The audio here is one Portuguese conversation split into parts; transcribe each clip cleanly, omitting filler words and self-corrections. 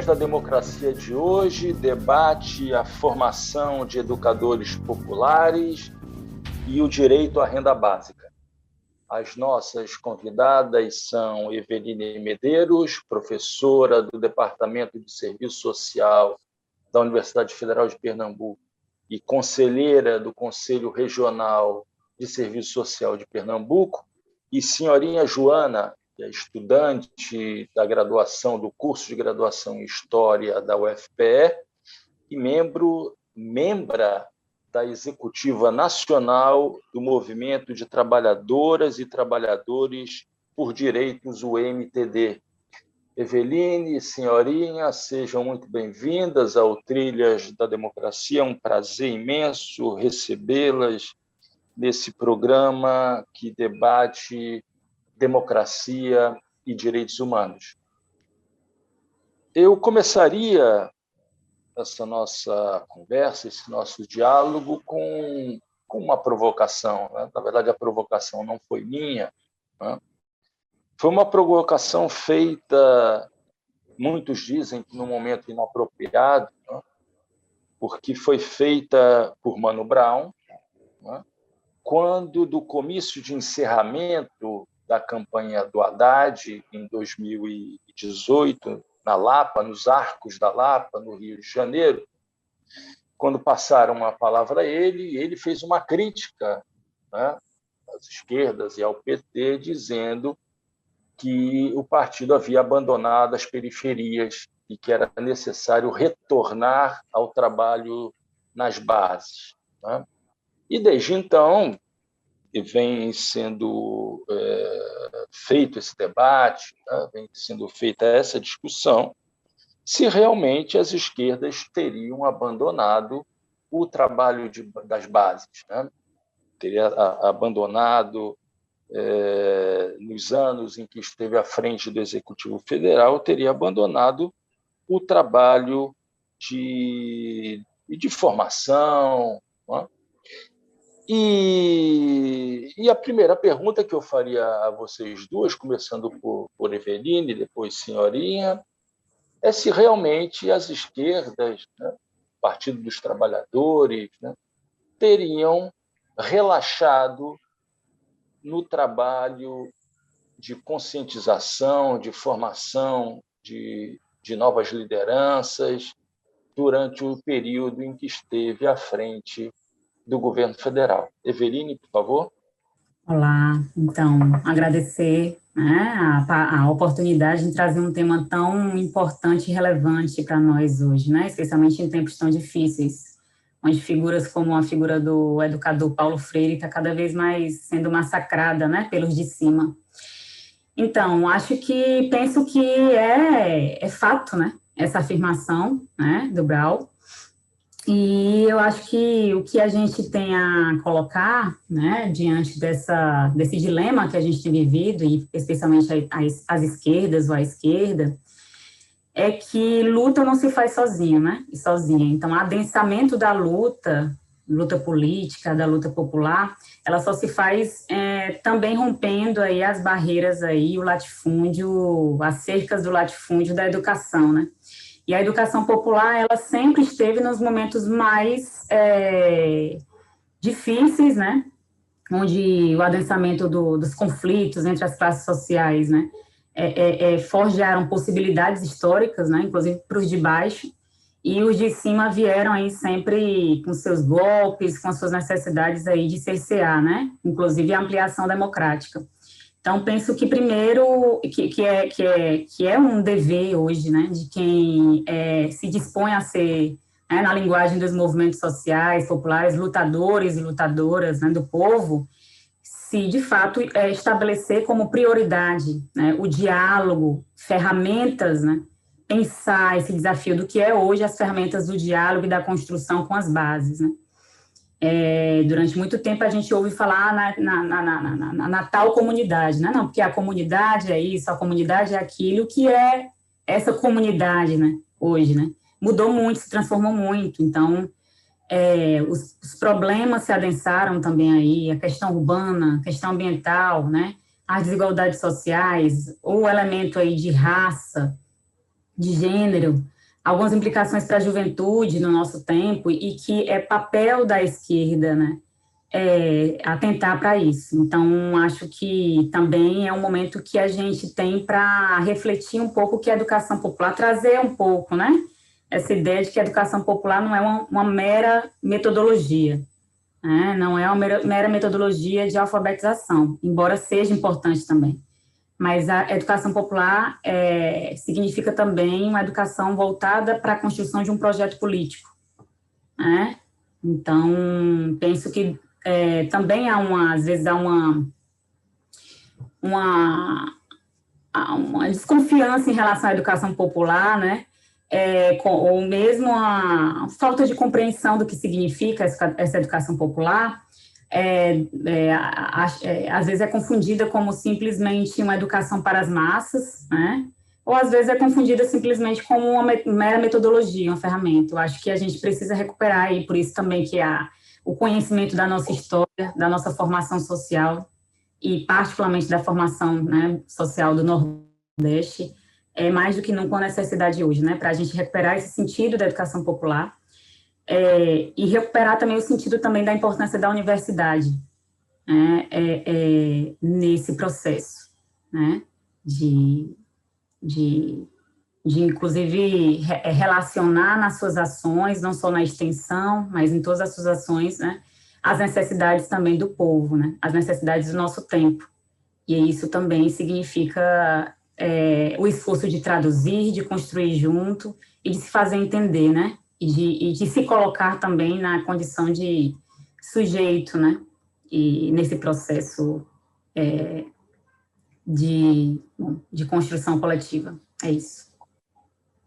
Trilhas da Democracia de hoje debate a formação de educadores populares e o direito à renda básica. As nossas convidadas são Eveline Medeiros, professora do Departamento de Serviço Social da Universidade Federal de Pernambuco e conselheira do Conselho Regional de Serviço Social de Pernambuco, e senhorinha Joana, que é estudante da graduação, do curso de graduação em História da UFPE e membra da Executiva Nacional do Movimento de Trabalhadoras e Trabalhadores por Direitos, o MTD. Eveline, senhorinha, sejam muito bem-vindas ao Trilhas da Democracia. É um prazer imenso recebê-las nesse programa que debate democracia e direitos humanos. Eu começaria essa nossa conversa, esse nosso diálogo, com uma provocação, né? Na verdade, a provocação não foi minha, né? Foi uma provocação feita, muitos dizem que num momento inapropriado, né? Porque foi feita por Mano Brown, né? Quando, do comício de encerramento da campanha do Haddad, em 2018, na Lapa, nos Arcos da Lapa, no Rio de Janeiro, quando passaram a palavra a ele fez uma crítica, né, às esquerdas e ao PT, dizendo que o partido havia abandonado as periferias e que era necessário retornar ao trabalho nas bases, né? E, desde então, vem sendo feito esse debate, né? Vem sendo feita essa discussão, se realmente as esquerdas teriam abandonado o trabalho das bases, né? Teria abandonado, nos anos em que esteve à frente do Executivo Federal, teria abandonado o trabalho de formação, né? E a primeira pergunta que eu faria a vocês duas, começando por Eveline, depois senhorinha, é se realmente as esquerdas, né, Partido dos Trabalhadores, né, teriam relaxado no trabalho de conscientização, de formação de novas lideranças durante o período em que esteve à frente do governo federal. Eveline, por favor. Olá, então, agradecer, né, a oportunidade de trazer um tema tão importante e relevante para nós hoje, né, especialmente em tempos tão difíceis, onde figuras como a figura do educador Paulo Freire está cada vez mais sendo massacrada, né, pelos de cima. Então, penso que é fato, né, essa afirmação, né, do Brown. E eu acho que o que a gente tem a colocar, né, diante desse dilema que a gente tem vivido, e especialmente as esquerdas ou a esquerda, é que luta não se faz sozinha, né, e sozinha. Então, o adensamento da luta política, da luta popular, ela só se faz também rompendo aí as barreiras aí, o latifúndio, as cercas do latifúndio da educação, né. E a educação popular, ela sempre esteve nos momentos mais difíceis, né? Onde o adensamento dos conflitos entre as classes sociais, né? Forjaram possibilidades históricas, né? Inclusive para os de baixo, e os de cima vieram aí sempre com seus golpes, com as suas necessidades aí de cercear, né? Inclusive a ampliação democrática. Então, penso que, primeiro, que é um dever hoje, né, de quem se dispõe a ser, né, na linguagem dos movimentos sociais, populares, lutadores e lutadoras, né, do povo, se, de fato, estabelecer como prioridade, né, o diálogo, ferramentas, né, pensar esse desafio do que é hoje as ferramentas do diálogo e da construção com as bases, né. Durante muito tempo a gente ouve falar na tal comunidade, né? Não, porque a comunidade é isso, a comunidade é aquilo, que é essa comunidade, né? Hoje, né? Mudou muito, se transformou muito, então os problemas se adensaram também aí, a questão urbana, a questão ambiental, né? As desigualdades sociais, ou o elemento aí de raça, de gênero, algumas implicações para a juventude no nosso tempo e que é papel da esquerda, né, atentar para isso. Então, acho que também é um momento que a gente tem para refletir um pouco o que é a educação popular, trazer um pouco, né, essa ideia de que a educação popular não é uma mera metodologia, né, não é uma mera metodologia de alfabetização, embora seja importante também. Mas a educação popular significa também uma educação voltada para a construção de um projeto político, né? Então, penso que também às vezes há uma, uma desconfiança em relação à educação popular, né? Ou mesmo a falta de compreensão do que significa essa educação popular, às vezes é confundida como simplesmente uma educação para as massas, né? Ou às vezes é confundida simplesmente como uma mera metodologia, uma ferramenta. Eu acho que a gente precisa recuperar, e por isso também que o conhecimento da nossa história, da nossa formação social, e particularmente da formação, né, social do Nordeste, é mais do que nunca uma necessidade hoje, né, para a gente recuperar esse sentido da educação popular, e recuperar também o sentido também da importância da universidade, né, nesse processo, né, de, de, de inclusive relacionar nas suas ações, não só na extensão, mas em todas as suas ações, né, as necessidades também do povo, né, as necessidades do nosso tempo. E isso também significa o esforço de traduzir, de construir junto e de se fazer entender, né? E de se colocar também na condição de sujeito, né? E nesse processo de construção coletiva. É isso.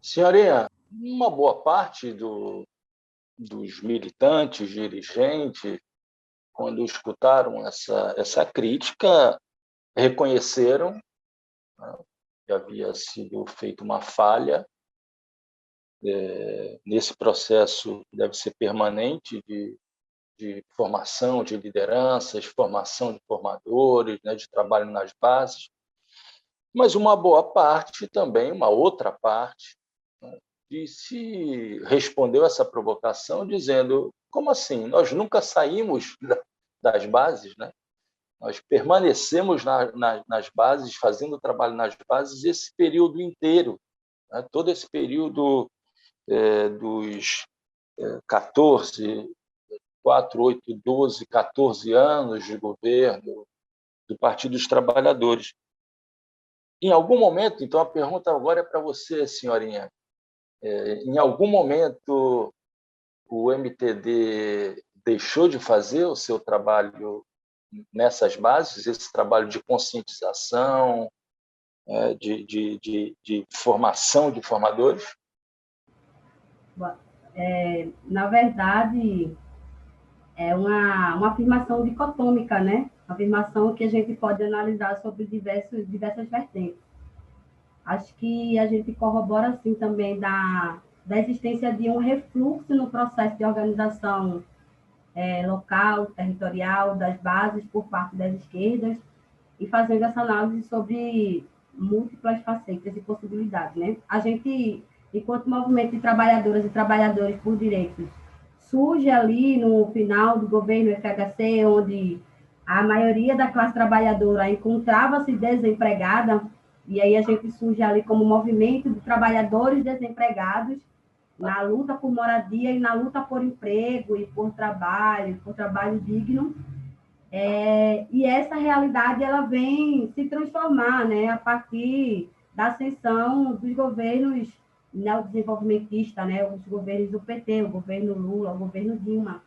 Senhorinha, uma boa parte dos militantes, dirigentes, quando escutaram essa crítica, reconheceram, né, que havia sido feita uma falha nesse processo que deve ser permanente de formação de lideranças, formação de formadores, né, de trabalho nas bases, mas uma boa parte também, uma outra parte, né, respondeu essa provocação dizendo: como assim? Nós nunca saímos das bases, né? Nós permanecemos nas bases, fazendo trabalho nas bases esse período inteiro, né? Todo esse período dos 14, 4, 8, 12, 14 anos de governo do Partido dos Trabalhadores. Em algum momento, então, a pergunta agora é para você, senhorinha, em algum momento o MTD deixou de fazer o seu trabalho nessas bases, esse trabalho de conscientização, de formação de formadores? Na verdade, é uma afirmação dicotômica, né? Uma afirmação que a gente pode analisar sobre diversas vertentes. Acho que a gente corrobora, assim, também da existência de um refluxo no processo de organização local, territorial, das bases por parte das esquerdas, e fazendo essa análise sobre múltiplas facetas e possibilidades, né? A gente, enquanto movimento de trabalhadoras e trabalhadores por direitos, surge ali no final do governo FHC, onde a maioria da classe trabalhadora encontrava-se desempregada, e aí a gente surge ali como movimento de trabalhadores desempregados, na luta por moradia e na luta por emprego e por trabalho digno. E essa realidade ela vem se transformar, né, a partir da ascensão dos governos neodesenvolvimentistas, né, os governos do PT, o governo Lula, o governo Dilma.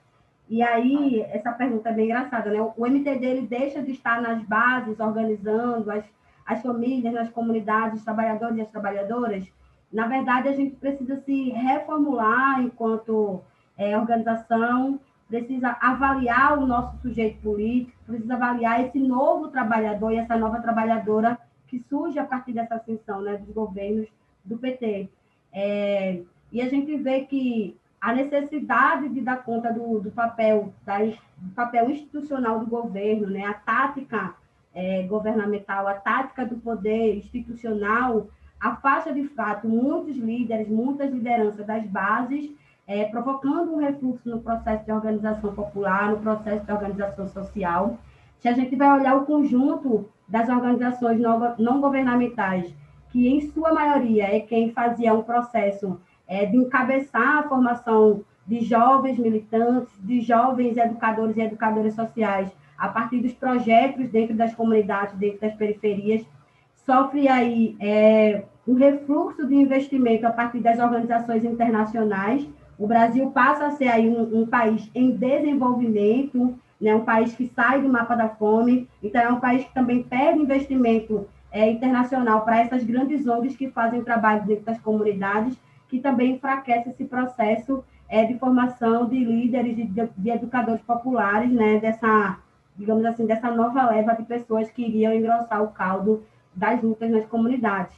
E aí, essa pergunta é bem engraçada, né? O MTD ele deixa de estar nas bases, organizando as famílias, nas comunidades, os trabalhadores e as trabalhadoras. Na verdade, a gente precisa se reformular enquanto organização, precisa avaliar o nosso sujeito político, precisa avaliar esse novo trabalhador e essa nova trabalhadora que surge a partir dessa ascensão, né, dos governos do PT. E a gente vê que a necessidade de dar conta do papel institucional do governo, né, a tática governamental, a tática do poder institucional, afasta, de fato, muitos líderes, muitas lideranças das bases, provocando um refluxo no processo de organização popular, no processo de organização social. Se a gente vai olhar o conjunto das organizações não governamentais, que em sua maioria é quem fazia um processo de encabeçar a formação de jovens militantes, de jovens educadores e educadoras sociais, a partir dos projetos dentro das comunidades, dentro das periferias, sofre aí um refluxo de investimento a partir das organizações internacionais. O Brasil passa a ser aí um país em desenvolvimento, né, um país que sai do mapa da fome, então é um país que também pede investimento internacional para essas grandes ONGs que fazem trabalho dentro das comunidades, que também enfraquece esse processo de formação de líderes, de educadores populares, né, digamos assim, dessa nova leva de pessoas que iriam engrossar o caldo das lutas nas comunidades.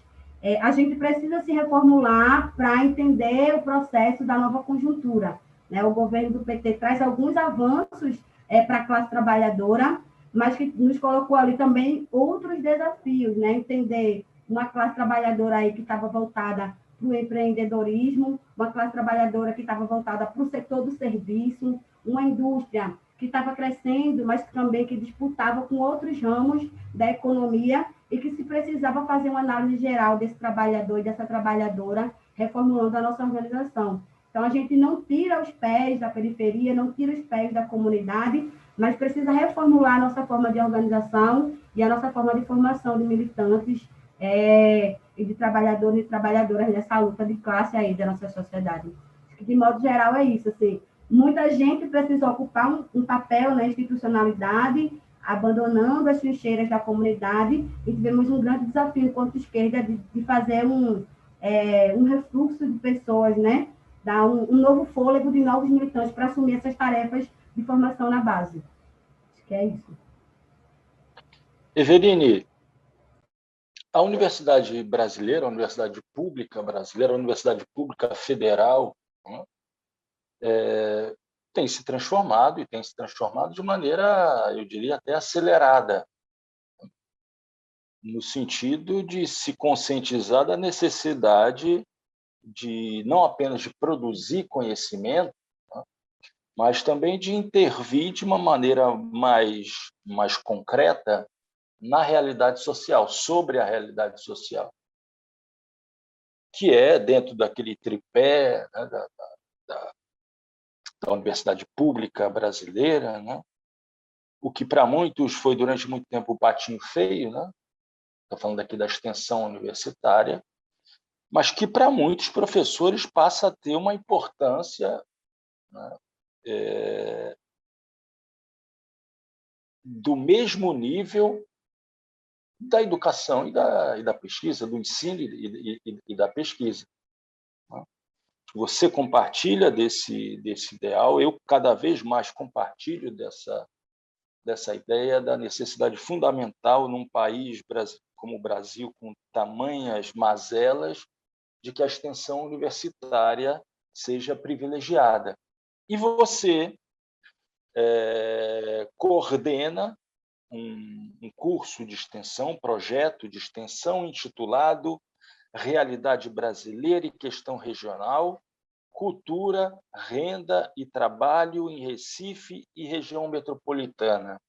A gente precisa se reformular para entender o processo da nova conjuntura, né? O governo do PT traz alguns avanços para a classe trabalhadora, mas que nos colocou ali também outros desafios, né? Entender uma classe trabalhadora aí que estava voltada para o empreendedorismo, uma classe trabalhadora que estava voltada para o setor do serviço, uma indústria que estava crescendo, mas também que disputava com outros ramos da economia e que se precisava fazer uma análise geral desse trabalhador e dessa trabalhadora, reformulando a nossa organização. Então, a gente não tira os pés da periferia, não tira os pés da comunidade, mas precisa reformular a nossa forma de organização e a nossa forma de formação de militantes e de trabalhadores e trabalhadoras nessa luta de classe aí da nossa sociedade. De modo geral, é isso, assim. Muita gente precisa ocupar um papel na institucionalidade, abandonando as trincheiras da comunidade, e tivemos um grande desafio enquanto esquerda de fazer um refluxo de pessoas, né? Dar um novo fôlego de novos militantes para assumir essas tarefas de formação na base. Acho que é isso. Everine, a Universidade Brasileira, a Universidade Pública Brasileira, a Universidade Pública Federal, né, tem se transformado, e tem se transformado de maneira, eu diria, até acelerada, no sentido de se conscientizar da necessidade de não apenas de produzir conhecimento, né, mas também de intervir de uma maneira mais concreta na realidade social, sobre a realidade social, que é dentro daquele tripé, né, da Universidade Pública Brasileira, né, o que para muitos foi durante muito tempo o patinho feio, né? Estou falando aqui da extensão universitária, mas que para muitos professores passa a ter uma importância, né, do mesmo nível da educação e da pesquisa, do ensino e da pesquisa. Você compartilha desse ideal, eu cada vez mais compartilho dessa ideia da necessidade fundamental num país como o Brasil, com tamanhas mazelas, de que a extensão universitária seja privilegiada. E você coordena um curso de extensão, um projeto de extensão intitulado Realidade Brasileira e Questão Regional, Cultura, Renda e Trabalho em Recife e Região Metropolitana.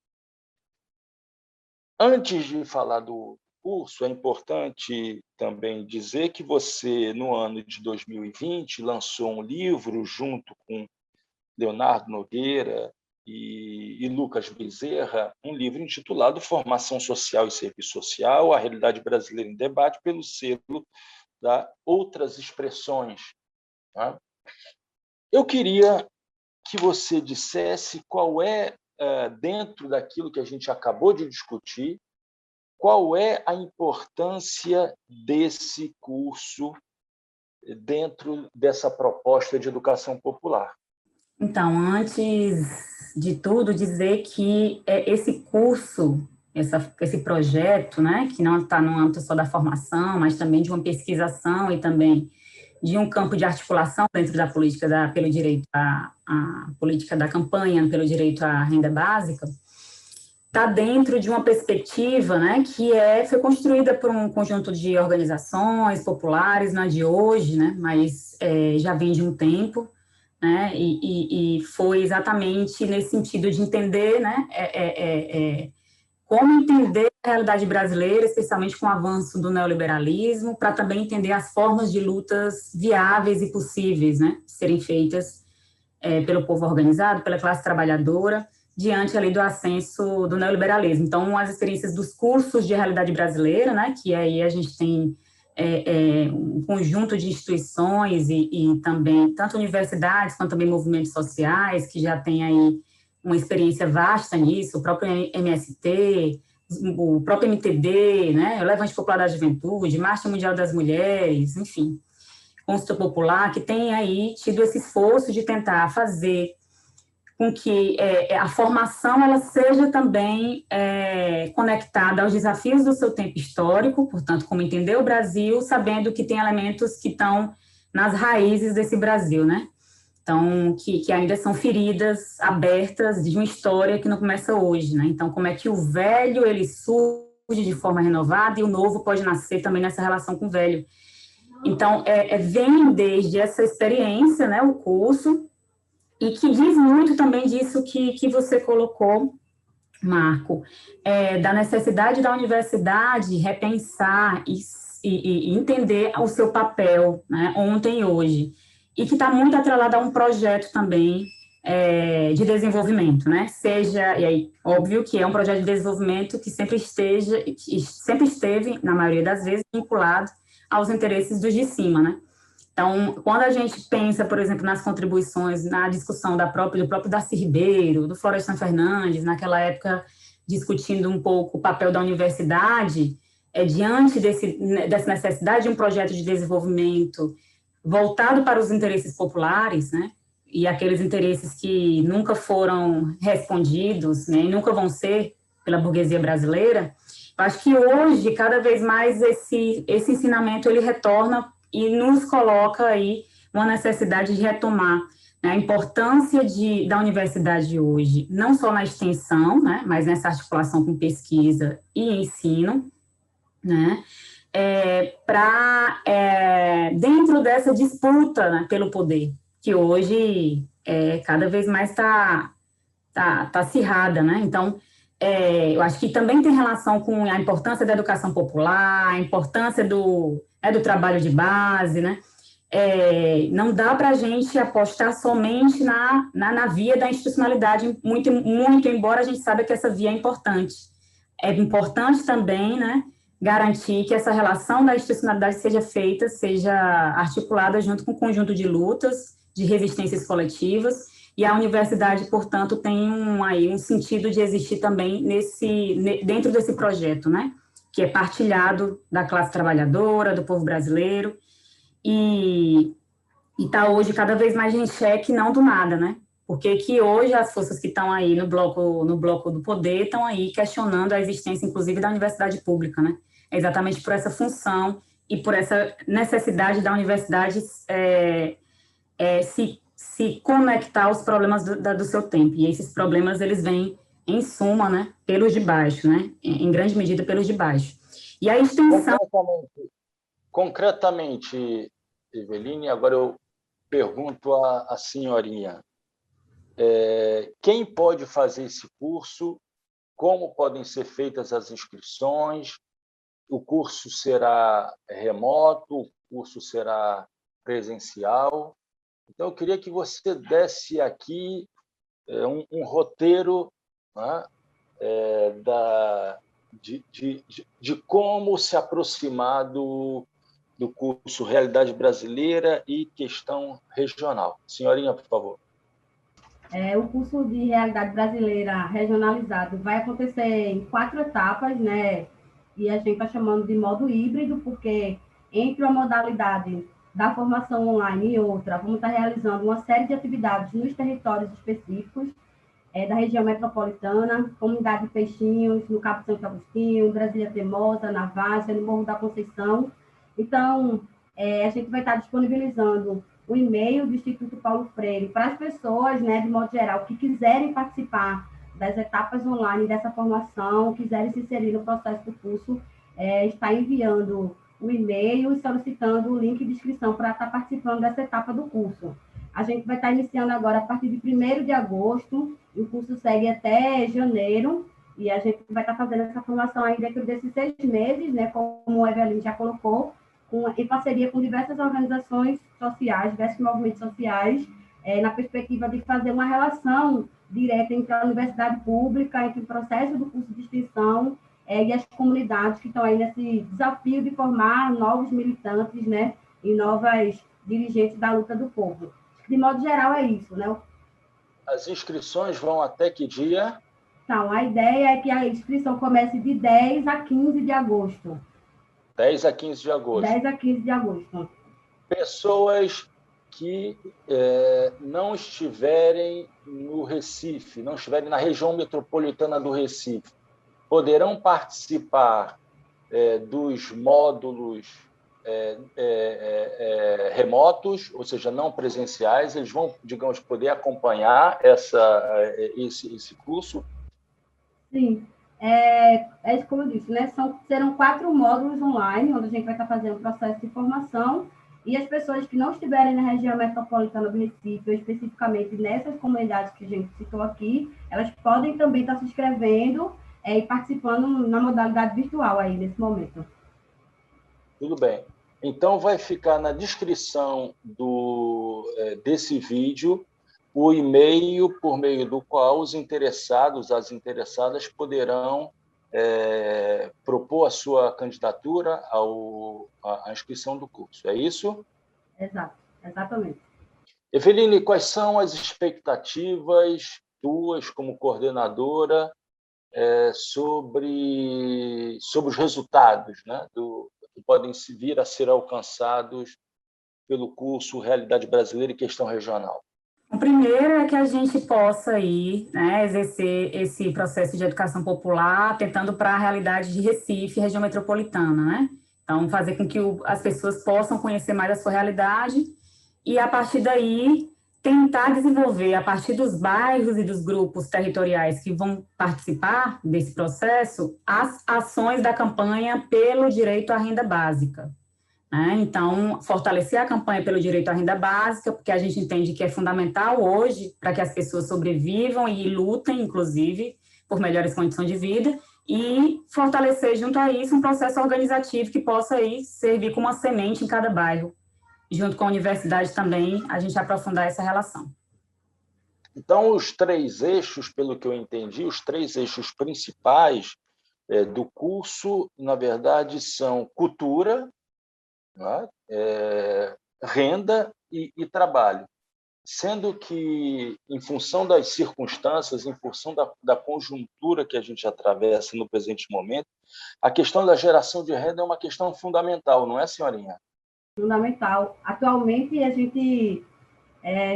Antes de falar do curso, é importante também dizer que você, no ano de 2020, lançou um livro junto com Leonardo Nogueira e Lucas Bezerra, um livro intitulado Formação Social e Serviço Social, a Realidade Brasileira em Debate, pelo selo da Outras Expressões. Tá? Eu queria que você dissesse qual é, dentro daquilo que a gente acabou de discutir, qual é a importância desse curso dentro dessa proposta de educação popular. Então, antes de tudo, dizer que esse curso, esse projeto, né, que não está no âmbito só da formação, mas também de uma pesquisação e também de um campo de articulação dentro da política pelo direito à política da campanha pelo direito à renda básica, está dentro de uma perspectiva, né, que foi construída por um conjunto de organizações populares, não é de hoje, né, mas já vem de um tempo, né, e foi exatamente nesse sentido de entender, né, como entender a realidade brasileira, especialmente com o avanço do neoliberalismo, para também entender as formas de lutas viáveis e possíveis, né, serem feitas pelo povo organizado, pela classe trabalhadora, diante ali do ascenso do neoliberalismo. Então, as experiências dos cursos de realidade brasileira, né, que aí a gente tem um conjunto de instituições e também, tanto universidades quanto também movimentos sociais, que já tem aí uma experiência vasta nisso, o próprio MST, o próprio MTD, né, o Levante Popular da Juventude, Marcha Mundial das Mulheres, enfim, Consulta Popular, que tem aí tido esse esforço de tentar fazer com que a formação ela seja também conectada aos desafios do seu tempo histórico, portanto, como entender o Brasil, sabendo que tem elementos que estão nas raízes desse Brasil, né? Então, que ainda são feridas abertas de uma história que não começa hoje, né? Então, como é que o velho, ele surge de forma renovada e o novo pode nascer também nessa relação com o velho. Então, vem desde essa experiência, né, o curso, e que diz muito também disso que você colocou, Marco, da necessidade da universidade repensar e entender o seu papel, né, ontem e hoje, e que está muito atrelado a um projeto também de desenvolvimento, né? Seja, e aí, óbvio que é um projeto de desenvolvimento que sempre esteve, na maioria das vezes, vinculado aos interesses dos de cima, né? Então, quando a gente pensa, por exemplo, nas contribuições, na discussão do próprio Darcy Ribeiro, do Florestan Fernandes, naquela época, discutindo um pouco o papel da universidade, diante dessa necessidade de um projeto de desenvolvimento voltado para os interesses populares, né, e aqueles interesses que nunca foram respondidos, né, e nunca vão ser pela burguesia brasileira, eu acho que hoje, cada vez mais, esse ensinamento ele retorna e nos coloca aí uma necessidade de retomar, né, a importância da universidade hoje, não só na extensão, né, mas nessa articulação com pesquisa e ensino, né, dentro dessa disputa, né, pelo poder, que hoje cada vez mais está acirrada, né? Então, eu acho que também tem relação com a importância da educação popular, a importância do trabalho de base, né? Não dá para a gente apostar somente na via da institucionalidade, muito, muito, embora a gente saiba que essa via é importante. É importante também, né, garantir que essa relação da institucionalidade seja articulada junto com um conjunto de lutas, de resistências coletivas, e a universidade, portanto, tem um sentido de existir também dentro desse projeto, né, que é partilhado da classe trabalhadora, do povo brasileiro, e está hoje cada vez mais em xeque, não do nada, né? Porque que hoje as forças que estão aí no bloco do poder estão aí questionando a existência, inclusive, da universidade pública, né? É exatamente por essa função e por essa necessidade da universidade se conectar aos problemas do seu tempo. E esses problemas, eles vêm, em suma, né, pelos de baixo, né? Em grande medida, pelos de baixo. E a extensão... Concretamente, Eveline, agora eu pergunto à senhorinha, quem pode fazer esse curso, como podem ser feitas as inscrições, o curso será remoto, o curso será presencial? Então, eu queria que você desse aqui um roteiro, né, de como se aproximar do curso Realidade Brasileira e Questão Regional. Senhorinha, por favor. O curso de Realidade Brasileira regionalizado vai acontecer em 4 etapas, né? E a gente está chamando de modo híbrido, porque entre a modalidade da formação online e outra, vamos estar realizando uma série de atividades nos territórios específicos da região metropolitana, Comunidade de Peixinhos, no Cabo Santo Agostinho, Brasília Teimosa, na Várzea, no Morro da Conceição. Então, a gente vai estar disponibilizando o e-mail do Instituto Paulo Freire para as pessoas, né, de modo geral, que quiserem participar das etapas online dessa formação, quiserem se inserir no processo do curso, está enviando o e-mail e solicitando o link de inscrição para estar participando dessa etapa do curso. A gente vai estar iniciando agora a partir de 1º de agosto, e o curso segue até janeiro, e a gente vai estar fazendo essa formação aí dentro desses 6 meses, né, como a Eveline já colocou, em parceria com diversas organizações sociais, diversos movimentos sociais, na perspectiva de fazer uma relação direta entre a universidade pública, entre o processo do curso de extensão e as comunidades que estão aí nesse desafio de formar novos militantes, né, e novas dirigentes da luta do povo. De modo geral, é isso, né? As inscrições vão até que dia? Então, a ideia é que a inscrição comece de 10 a 15 de agosto. 10 a 15 de agosto. 10 a 15 de agosto. Pessoas que não estiverem no Recife, não estiverem na região metropolitana do Recife, poderão participar dos módulos remotos, ou seja, não presenciais. Eles vão, digamos, poder acompanhar esse curso? Sim, isso como eu disse, né? Serão 4 módulos online, onde a gente vai estar fazendo o processo de formação, e as pessoas que não estiverem na região metropolitana do Recife, ou especificamente nessas comunidades que a gente citou aqui, elas podem também estar se inscrevendo e participando na modalidade virtual aí, nesse momento. Tudo bem. Então, vai ficar na descrição desse vídeo o e-mail por meio do qual os interessados, as interessadas, poderão propor a sua candidatura à inscrição do curso. É isso? Exato, exatamente. Eveline, quais são as expectativas tuas como coordenadora sobre os resultados, né, que podem vir a ser alcançados pelo curso Realidade Brasileira e Questão Regional? O primeiro é que a gente possa ir, né, exercer esse processo de educação popular, tentando para a realidade de Recife, região metropolitana, né? Então, fazer com que as pessoas possam conhecer mais a sua realidade e, a partir daí, tentar desenvolver, a partir dos bairros e dos grupos territoriais que vão participar desse processo, as ações da campanha pelo direito à renda básica. Então, fortalecer a campanha pelo direito à renda básica, porque a gente entende que é fundamental hoje para que as pessoas sobrevivam e lutem, inclusive, por melhores condições de vida, e fortalecer, junto a isso, um processo organizativo que possa aí servir como uma semente em cada bairro. Junto com a universidade também, a gente aprofundar essa relação. Então, os 3 eixos, pelo que eu entendi, os 3 eixos principais do curso, na verdade, são cultura, né, renda e trabalho. Sendo que, em função das circunstâncias, em função da conjuntura que a gente atravessa no presente momento, a questão da geração de renda é uma questão fundamental, não é, senhorinha? Fundamental. Atualmente, a gente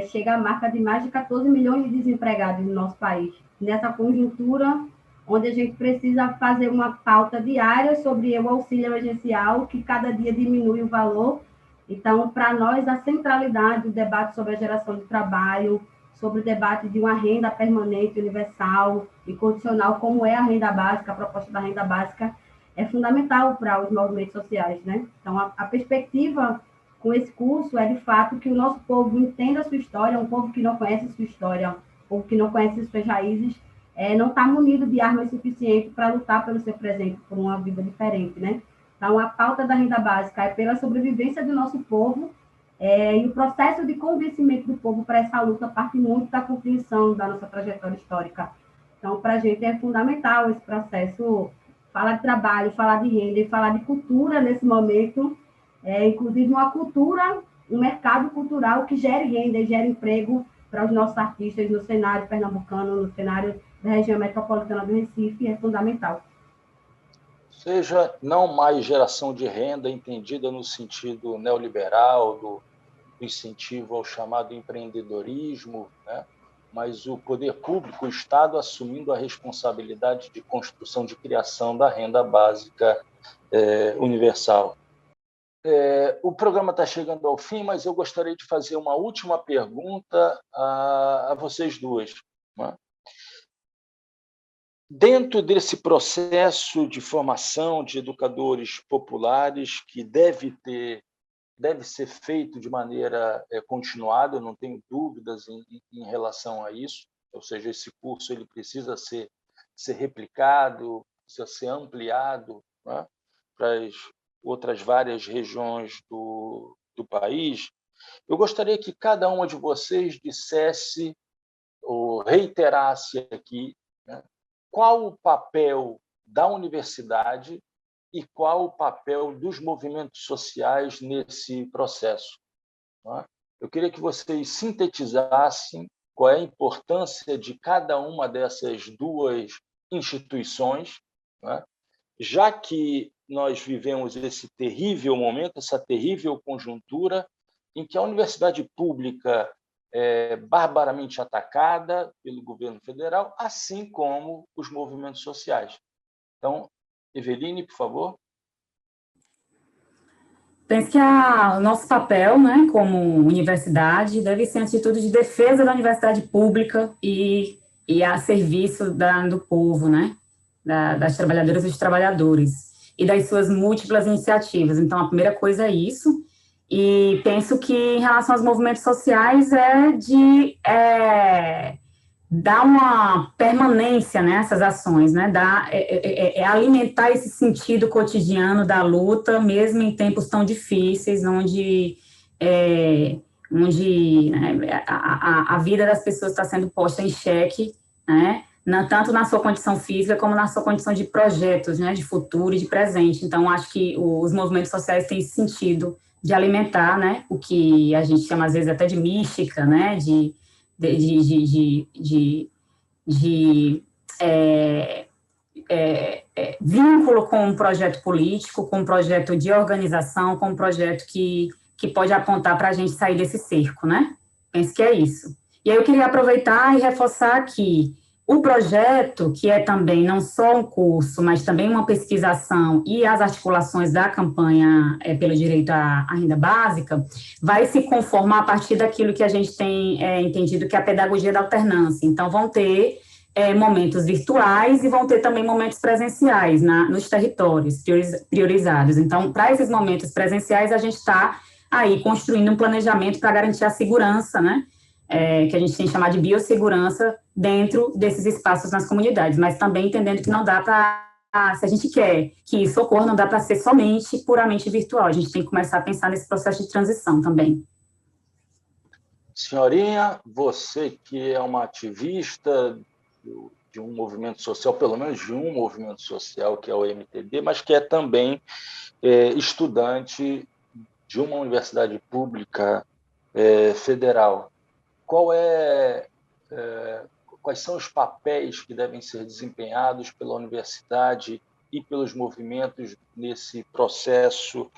chega à marca de mais de 14 milhões de desempregados no nosso país. Nessa conjuntura, onde a gente precisa fazer uma pauta diária sobre o auxílio emergencial, que cada dia diminui o valor. Então, para nós, a centralidade do debate sobre a geração de trabalho, sobre o debate de uma renda permanente, universal e condicional, como é a renda básica, a proposta da renda básica, é fundamental para os movimentos sociais, né? Então, a perspectiva com esse curso é, de fato, que o nosso povo entenda a sua história, um povo que não conhece a sua história, um povo que não conhece as suas raízes, não está munido de armas suficientes para lutar pelo seu presente, por uma vida diferente, né? Então, a pauta da renda básica é pela sobrevivência do nosso povo, e o processo de convencimento do povo para essa luta parte muito da compreensão da nossa trajetória histórica. Então, para a gente é fundamental esse processo, falar de trabalho, falar de renda e falar de cultura nesse momento, inclusive uma cultura, um mercado cultural que gere renda e gere emprego para os nossos artistas no cenário pernambucano, no cenário da região metropolitana do Recife, é fundamental. Seja não mais geração de renda entendida no sentido neoliberal, do incentivo ao chamado empreendedorismo, né? Mas o poder público, o Estado, assumindo a responsabilidade de construção, de criação da renda básica universal. O programa está chegando ao fim, mas eu gostaria de fazer uma última pergunta a vocês duas, né? Dentro desse processo de formação de educadores populares, que deve ser feito de maneira continuada, eu não tenho dúvidas em relação a isso, ou seja, esse curso ele precisa ser replicado, precisa ser ampliado, né, para as outras várias regiões do país. Eu gostaria que cada uma de vocês dissesse ou reiterasse aqui, né, qual o papel da universidade e qual o papel dos movimentos sociais nesse processo. Não é? Eu queria que vocês sintetizassem qual é a importância de cada uma dessas duas instituições, não é? Já que nós vivemos esse terrível momento, essa terrível conjuntura em que a universidade pública é barbaramente atacada pelo governo federal, assim como os movimentos sociais. Então, Eveline, por favor. Penso que o nosso papel, né, como universidade, deve ser uma atitude de defesa da universidade pública e a serviço do povo, né, das trabalhadoras e dos trabalhadores, e das suas múltiplas iniciativas. Então, a primeira coisa é isso, e penso que, em relação aos movimentos sociais, dar uma permanência nessas ações, né? Alimentar esse sentido cotidiano da luta, mesmo em tempos tão difíceis, onde né, a vida das pessoas está sendo posta em xeque, né? Tanto na sua condição física como na sua condição de projetos, né? De futuro e de presente. Então, acho que os movimentos sociais têm esse sentido de alimentar, né? O que a gente chama, às vezes, até de mística, né? De vínculo com um projeto político, com um projeto de organização, com um projeto que pode apontar para a gente sair desse cerco, né? Penso que é isso. E aí eu queria aproveitar e reforçar aqui o projeto, que é também não só um curso, mas também uma pesquisação e as articulações da campanha pelo direito à renda básica, vai se conformar a partir daquilo que a gente tem entendido que é a pedagogia da alternância. Então, vão ter momentos virtuais e vão ter também momentos presenciais nos territórios priorizados. Então, para esses momentos presenciais, a gente está aí construindo um planejamento para garantir a segurança, né? Que a gente tem que chamar de biossegurança dentro desses espaços nas comunidades, mas também entendendo que não dá para, se a gente quer que isso ocorra, não dá para ser somente, puramente virtual, a gente tem que começar a pensar nesse processo de transição também. Senhorinha, você que é uma ativista de um movimento social, pelo menos de um movimento social, que é o MTB, mas que é também estudante de uma universidade pública federal. Quais são os papéis que devem ser desempenhados pela universidade e pelos movimentos nesse processo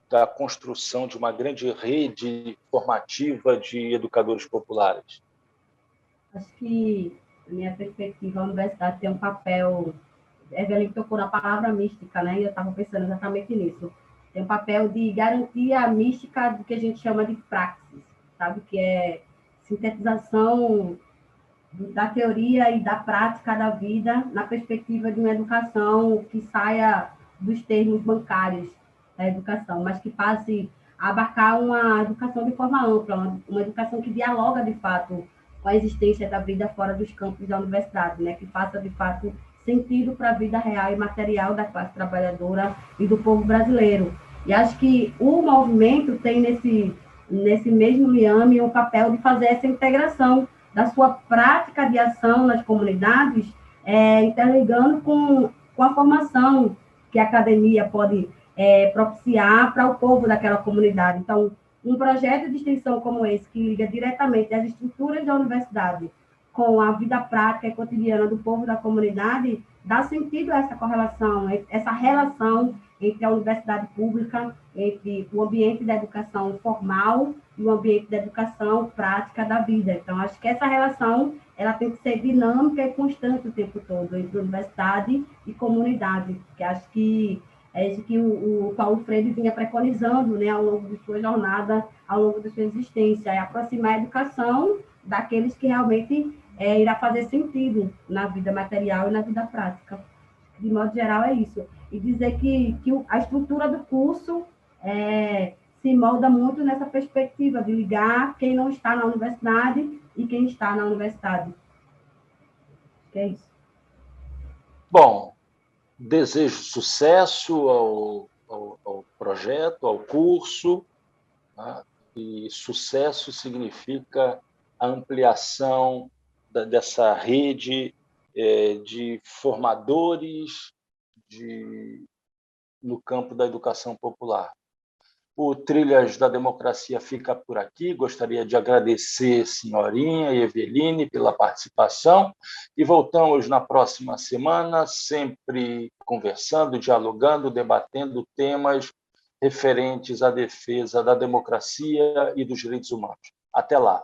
da construção de uma grande rede formativa de educadores populares? Acho que, na minha perspectiva, a universidade tem um papel... Evelyn tocou na palavra mística, né? E eu estava pensando exatamente nisso. Tem um papel de garantir a mística do que a gente chama de praxis, sabe? Que é sintetização da teoria e da prática da vida na perspectiva de uma educação que saia dos termos bancários da educação, mas que passe a abarcar uma educação de forma ampla, uma educação que dialoga, de fato, com a existência da vida fora dos campos da universidade, né? Que faça, de fato, sentido para a vida real e material da classe trabalhadora e do povo brasileiro. E acho que o movimento tem nesse mesmo liame o papel de fazer essa integração da sua prática de ação nas comunidades, interligando com a formação que a academia pode propiciar para o povo daquela comunidade. Então, um projeto de extensão como esse, que liga diretamente as estruturas da universidade com a vida prática e cotidiana do povo da comunidade, dá sentido a essa correlação, essa relação entre a universidade pública, entre o ambiente da educação formal e o ambiente da educação prática da vida. Então, acho que essa relação ela tem que ser dinâmica e constante o tempo todo, entre universidade e comunidade, porque acho que é isso que o Paulo Freire vinha preconizando, né, ao longo de sua jornada, ao longo de sua existência, é aproximar a educação daqueles que realmente irá fazer sentido na vida material e na vida prática. De modo geral, é isso. E dizer que a estrutura do curso se molda muito nessa perspectiva de ligar quem não está na universidade e quem está na universidade. Que é isso. Bom, desejo sucesso ao projeto, ao curso, né? E sucesso significa a ampliação dessa rede de formadores no campo da educação popular. O Trilhas da Democracia fica por aqui. Gostaria de agradecer senhorinha e Eveline pela participação e voltamos na próxima semana, sempre conversando, dialogando, debatendo temas referentes à defesa da democracia e dos direitos humanos. Até lá.